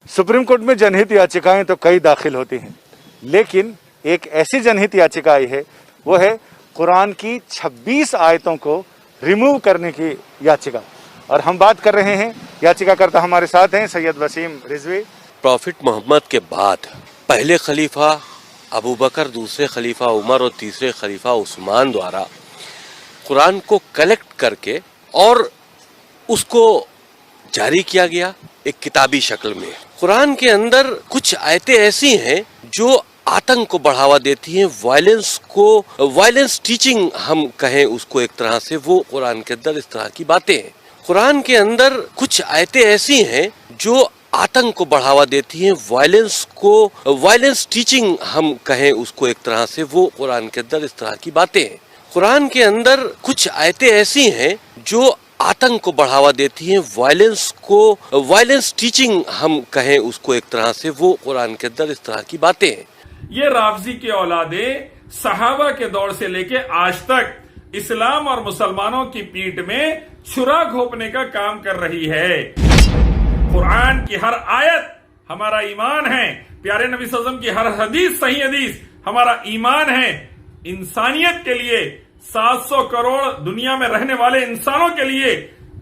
Supreme court में जनहित याचिकाएं तो कई दाखिल होती हैं, लेकिन एक ऐसी जनहित याचिका आई है, वो है कुरान की 26 आयतों को रिमूव करने की याचिका। और हम बात कर रहे हैं, याचिकाकर्ता हमारे साथ हैं सैयद वसीम रिजवी। प्रॉफिट मोहम्मद के बाद पहले खलीफा अबू बकर, दूसरे खलीफा उमर और तीसरे खलीफा उस्मान द्वारा कुरान को कलेक्ट करके और उसको जारी किया गया एक किताबी शक्ल में। कुरान के अंदर कुछ आयतें ऐसी हैं जो आतंक को बढ़ावा देती हैं, वायलेंस टीचिंग हम कहें उसको एक तरह से, वो कुरान के अंदर इस तरह की बातें हैं। कुरान के अंदर कुछ आयतें ऐसी हैं जो आतंक को बढ़ावा देती हैं, वायलेंस टीचिंग हम कहें उसको एक तरह से, वो कुरान के अंदर इस तरह की बातें हैं। कुरान के अंदर कुछ आयतें ऐसी हैं जो आतंक को बढ़ावा देती हैं, वायलेंस टीचिंग हम कहें उसको एक तरह से, वो कुरान के अंदर इस तरह की बातें हैं। ये राफजी के औलादे सहाबा के दौर से लेके आज तक इस्लाम और मुसलमानों की पीठ में छुरा घोंपने का काम कर रही है। कुरान की हर आयत हमारा ईमान है, प्यारे नबी सल्लल्लाहु अलैहि वसल्लम की हर हदीस सही हदीस हमारा ईमान है। इंसानियत के लिए, 700 करोड़ दुनिया में रहने वाले इंसानों के लिए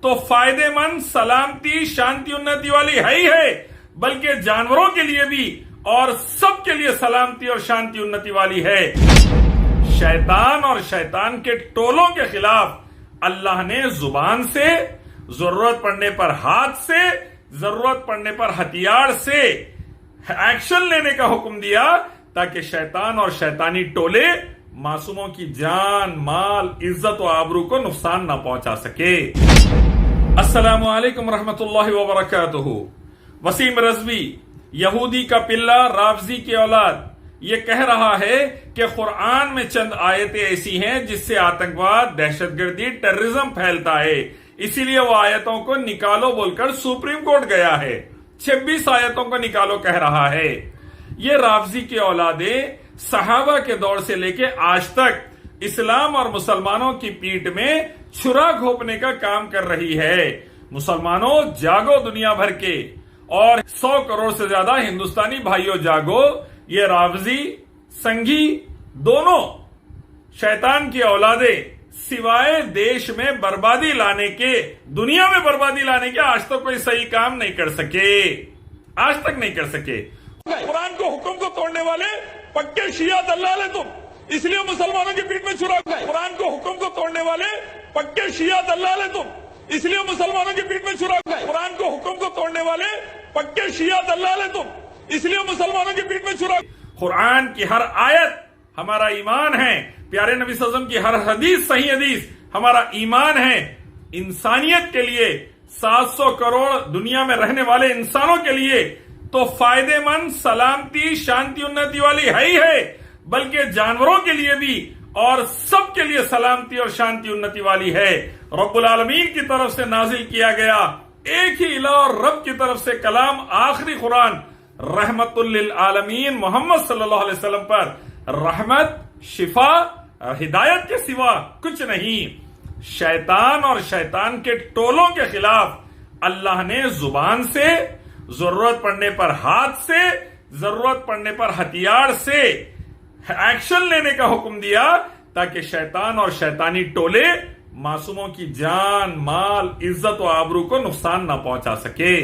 तो फायदेमंद, सलामती, शांति, उन्नति वाली है ही है, बल्कि जानवरों के लिए भी और सबके लिए सलामती और शांति उन्नति वाली है। शैतान और शैतान के टोलों के खिलाफ अल्लाह ने जुबान से, जरूरत पड़ने पर हाथ से, जरूरत पड़ने पर हथियार से एक्शन लेने का हुक्म दिया, ताकि शैतान और शैतानी टोले मासूमों की जान, माल, इज्जत और आबरू को नुकसान न पहुंचा सके। अस्सलामु अलैकुम रहमतुल्लाहि व बरकातुहू। वसीम रिजवी, यहूदी का पिल्ला, राफजी की औलाद, ये कह रहा है कि कुरान में चंद आयतें ऐसी हैं जिससे आतंकवाद, दहशतगर्दी, टेररिज्म फैलता है, इसीलिए वो आयतों को निकालो बोलकर सुप्रीम कोर्ट गया है। 26 आयतों को निकालो कह रहा है। ये राफजी के औलादे सहाबा के दौर से लेके आज तक इस्लाम और मुसलमानों की पीठ में छुरा घोंपने का काम कर रही है। मुसलमानों जागो, दुनिया भर के और 100 करोड़ से ज्यादा हिंदुस्तानी भाइयों जागो। ये राफजी, संघी, दोनों शैतान की औलादे सिवाय देश में बर्बादी लाने के, दुनिया में बर्बादी लाने के आज तक कोई सही काम नहीं कर सके, आज तक नहीं कर सके। कुरान को हुक्म को तोड़ने वाले पक्के शिया दल्लाल है तुम, इसलिए मुसलमानों की पीठ में छुरा। कुरान को हुक्म को तोड़ने वाले पक्के शिया दल्लाल है तुम, इसलिए मुसलमानों की पीठ में छुरा। कुरान को हुक्म को तोड़ने वाले पक्के शिया दल्लाल है तुम, इसलिए मुसलमानों की पीठ में छुरा। कुरान की हर आयत हमारा ईमान है, प्यारे नबी सल्लल्लाहु अलैहि वसल्लम की हर हदीस सही हदीस हमारा ईमान है। इंसानियत के लिए, 700 करोड़ दुनिया में रहने वाले इंसानों के लिए तो फायदेमंद, सलामती, शांति, उन्नति वाली है ही है, बल्कि जानवरों के लिए भी और सबके लिए सलामती और शांति उन्नति वाली है। रब्बुल आलमीन की तरफ से नाजिल किया गया एक ही इलाह और रब की तरफ से कलाम, आखिरी कुरान, रहमतुल लिल आलमीन मोहम्मद सल्लल्लाहु अलैहि वसल्लम पर रहमत, शिफा, हिदायत के सिवा कुछ नहीं। शैतान और शैतान के टोलों के खिलाफ अल्लाह ने जुबान से, जरूरत पड़ने पर हाथ से, जरूरत पड़ने पर हथियार से एक्शन लेने का हुक्म दिया, ताकि शैतान और शैतानी टोले मासूमों की जान, माल, इज्जत और आबरू को नुकसान न पहुंचा सके।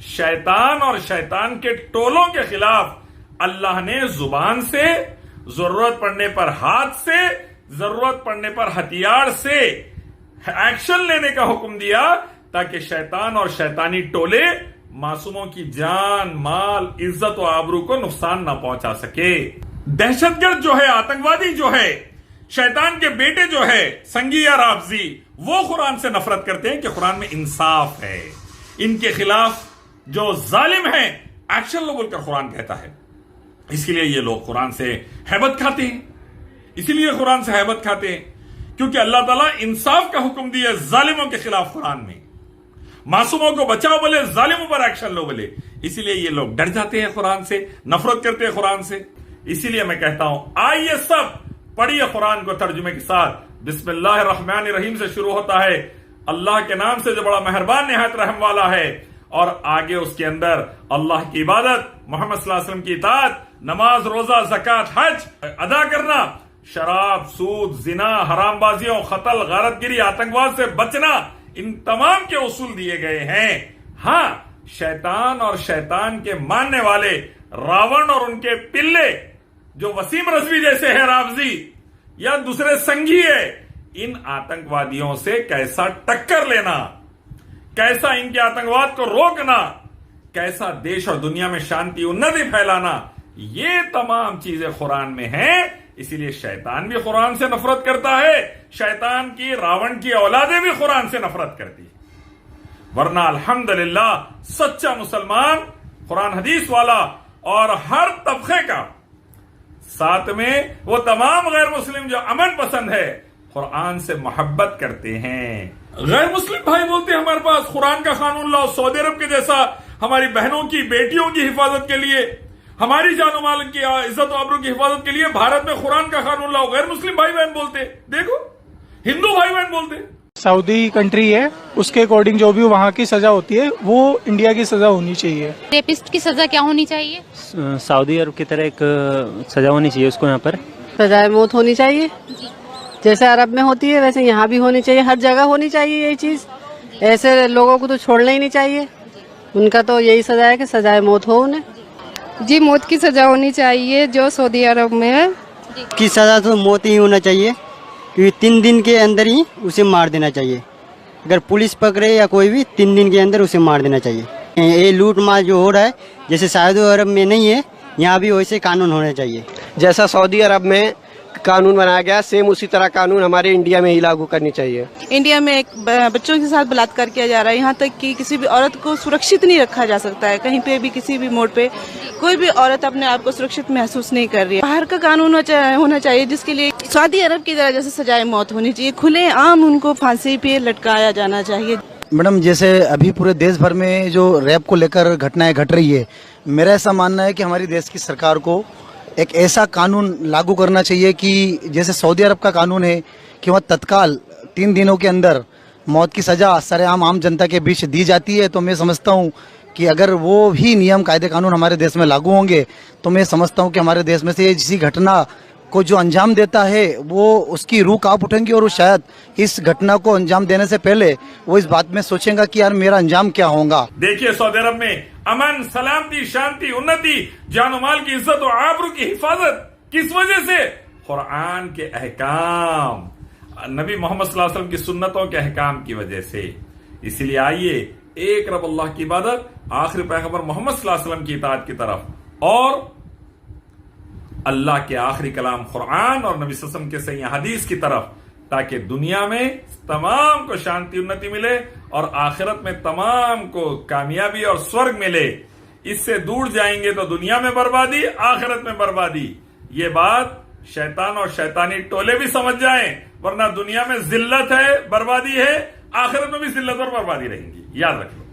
शैतान और शैतान के टोलों के खिलाफ अल्लाह ने जुबान से, जरूरत पड़ने पर हाथ से, जरूरत पड़ने पर हथियार से एक्शन लेने का हुक्म दिया, ताकि शैतान और शैतानी टोले मासूमों की जान, माल, इज्जत और आबरू को नुकसान न पहुंचा सके। दहशतगर्द जो है, आतंकवादी जो है, शैतान के बेटे जो है, संगी या राफजी, वो कुरान से नफरत करते हैं कि कुरान में इंसाफ है। इनके खिलाफ जो जालिम है एक्शन लो बोलकर कुरान कहता है, इसलिए ये लोग कुरान से हैबत खाते हैं। इसीलिए कुरान से हैबत खाते हैं क्योंकि अल्लाह ताला इंसाफ का हुक्म दिया जालिमों के खिलाफ कुरान में। मासूमों को बचाओ बोले, जालिमों पर एक्शन लो बोले, इसीलिए ये लोग डर जाते हैं कुरान से, नफरत करते हैं कुरान से। इसीलिए मैं कहता हूं, आइए सब पढ़िए कुरान को तर्जुमे के साथ। बिस्मिल्लाहिर्रहमानिर्रहीम से शुरू होता है, अल्लाह के नाम से जो बड़ा मेहरबान निहायत रहम वाला है। और आगे उसके अंदर अल्लाह की इबादत, मोहम्मद सल्लल्लाहु अलैहि वसल्लम की इताअत, नमाज, रोजा, ज़कात, हज अदा करना, शराब, सूद, जिना, हरामबाजियों, कत्ल, गारतगिरी, आतंकवाद से बचना, इन तमाम के उसूल दिए गए हैं। हाँ, शैतान और शैतान के मानने वाले रावण और उनके पिल्ले जो वसीम रजवी जैसे है रावजी या दूसरे संघी है, इन आतंकवादियों से कैसा टक्कर लेना, कैसा इनके आतंकवाद को रोकना, कैसा देश और दुनिया में शांति उन्नति फैलाना, ये तमाम चीजें कुरान में हैं। इसीलिए शैतान भी कुरान से नफरत करता है, शैतान की, रावण की औलादें भी कुरान से नफरत करती है। वरना अल्हम्दुलिल्लाह सच्चा मुसलमान, कुरान हदीस वाला और हर तबके का, साथ में वो तमाम गैर मुस्लिम जो अमन पसंद है, कुरान से मोहब्बत करते हैं। गैर मुस्लिम भाई बोलते हैं हमारे पास कुरान का कानून लाओ, सऊदी अरब के जैसा हमारी बहनों की, बेटियों की हिफाजत के लिए, हमारी जानो माल की इज्जत और आबरू की हिफाजत के लिए भारत में कुरान का कानून लाओ। गैर मुस्लिम भाई बहन बोलते, देखो हिंदू भाई बहन बोलते। सऊदी कंट्री है, उसके अकॉर्डिंग जो भी वहाँ की सजा होती है वो इंडिया की सजा होनी चाहिए। रेपिस्ट की सजा क्या होनी चाहिए? सऊदी अरब की तरह एक सजा होनी चाहिए उसको। यहाँ पर सजाए मौत होनी चाहिए, जैसे अरब में होती है वैसे यहाँ भी होनी चाहिए, हर जगह होनी चाहिए ये चीज। ऐसे लोगों को तो छोड़ना ही नहीं चाहिए, उनका तो यही सजा है कि सजाए मौत हो उन्हें। जी, मौत की सजा होनी चाहिए जो सऊदी अरब में है। की सजा तो मौत ही होना चाहिए, क्योंकि 3 दिन के अंदर ही उसे मार देना चाहिए। अगर पुलिस पकड़े या कोई भी 3 दिन के अंदर उसे मार देना चाहिए। ये लूट मार जो हो रहा है, जैसे सऊदी अरब में नहीं है, यहाँ भी वैसे कानून होने चाहिए। जैसा सऊदी अरब में कानून बनाया गया, सेम उसी तरह कानून हमारे इंडिया में ही लागू करनी चाहिए। इंडिया में एक बच्चों के साथ बलात्कार किया जा रहा है, यहाँ तक कि किसी भी औरत को सुरक्षित नहीं रखा जा सकता है। कहीं पे भी, किसी भी मोड़ पे कोई भी औरत अपने आप को सुरक्षित महसूस नहीं कर रही है। बाहर का कानून होना चाहिए जिसके लिए सऊदी अरब की तरह जैसे सजाए मौत होनी चाहिए, खुले आम उनको फांसी पे लटकाया जाना चाहिए। मैडम, जैसे अभी पूरे देश भर में जो रैप को लेकर घटनाएं घट रही है, मेरा ऐसा मानना है कि हमारी देश की सरकार को एक ऐसा कानून लागू करना चाहिए कि जैसे सऊदी अरब का कानून है कि वह तत्काल 3 दिनों के अंदर मौत की सजा सरेआम आम जनता के बीच दी जाती है। तो मैं समझता हूँ कि अगर वो भी नियम कायदे कानून हमारे देश में लागू होंगे तो मैं समझता हूँ कि हमारे देश में से किसी घटना को जो अंजाम देता है वो उसकी रूह कांप उठेंगी और वो शायद इस घटना को अंजाम देने से पहले वो इस बात में सोचेगा कि यार मेरा अंजाम क्या होगा। देखिए सऊदी अरब में अमन, सलामती, शांति, उन्नति, जानो माल की इज्जत और आबरू की हिफाजत किस वजह से? कुरान के अहकाम, नबी मोहम्मद सल्लल्लाहु अलैहि वसल्लम की सुन्नतों के अहकाम की वजह से। इसलिए आइए एक रब अल्लाह की इबादत, आखिरी पैगंबर मोहम्मद सल्लल्लाहु अलैहि वसल्लम की इताअत की तरफ और अल्लाह के आखिरी कलाम कुरान और नबी सल्लल्लाहु अलैहि वसल्लम के सही हदीस की तरफ, ताकि दुनिया में तमाम को शांति उन्नति मिले और आखिरत में तमाम को कामयाबी और स्वर्ग मिले। इससे दूर जाएंगे तो दुनिया में बर्बादी, आखिरत में बर्बादी। ये बात शैतान और शैतानी टोले भी समझ जाएं, वरना दुनिया में जिल्लत है, बर्बादी है, आखिरत में भी जिल्लत और बर्बादी रहेंगी। याद रख लो।